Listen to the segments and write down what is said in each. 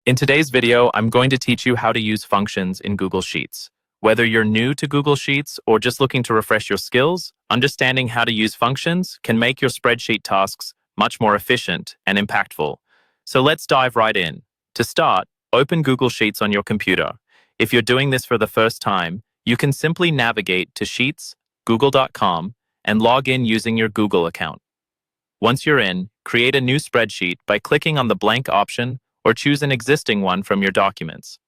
In today's video, I'm going to teach you how to use functions in Google Sheets. Whether you're new to Google Sheets or just looking to refresh your skills, understanding how to use functions can make your spreadsheet tasks much more efficient and impactful. So let's dive right in. To start, open Google Sheets on your computer. If you're doing this for the first time, you can simply navigate to Sheets, google.com, and log in using your Google account. Once you're in, create a new spreadsheet by clicking on the blank option or choose an existing one from your documents.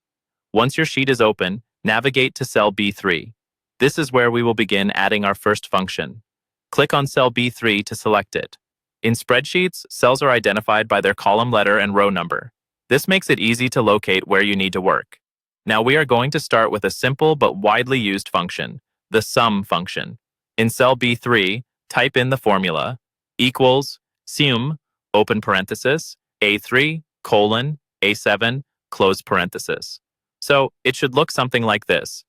Once your sheet is open, navigate to cell B3. This is where we will begin adding our first function. Click on cell B3 to select it. In spreadsheets, cells are identified by their column letter and row number. This makes it easy to locate where you need to work. Now we are going to start with a simple but widely used function, the sum function. In cell B3, type in the formula equals sum, open parenthesis, A3, colon, A7, close parenthesis. So it should look something like this.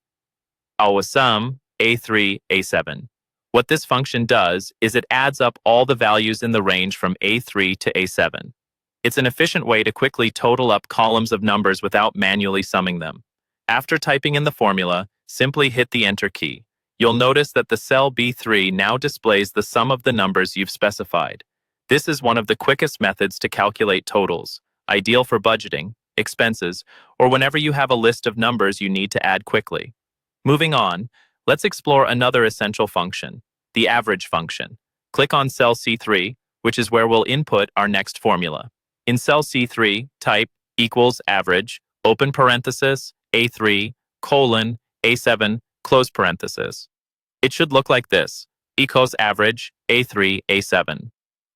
Our sum, A3, A7. What this function does is it adds up all the values in the range from A3 to A7. It's an efficient way to quickly total up columns of numbers without manually summing them. After typing in the formula, simply hit the Enter key. You'll notice that the cell B3 now displays the sum of the numbers you've specified. This is one of the quickest methods to calculate totals, ideal for budgeting, expenses, or whenever you have a list of numbers you need to add quickly. Moving on, let's explore another essential function, the average function. Click on cell C3, which is where we'll input our next formula. In cell C3, type equals average, open parenthesis, A3, colon, A7, close parenthesis. It should look like this, equals average, A3, A7.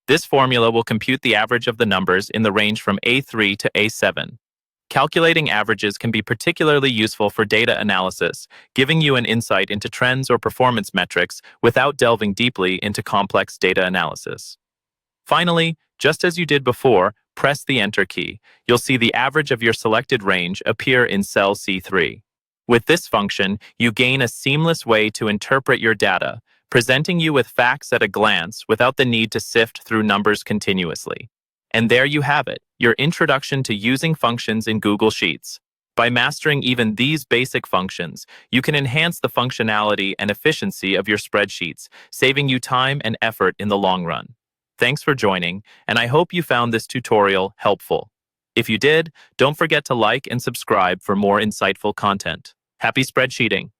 This formula will compute the average of the numbers in the range from A3 to A7. Calculating averages can be particularly useful for data analysis, giving you an insight into trends or performance metrics without delving deeply into complex data analysis. Finally, just as you did before, press the Enter key. You'll see the average of your selected range appear in cell C3. With this function, you gain a seamless way to interpret your data, presenting you with facts at a glance without the need to sift through numbers continuously. And there you have it, your introduction to using functions in Google Sheets. By mastering even these basic functions, you can enhance the functionality and efficiency of your spreadsheets, saving you time and effort in the long run. Thanks for joining, and I hope you found this tutorial helpful. If you did, don't forget to like and subscribe for more insightful content. Happy spreadsheeting!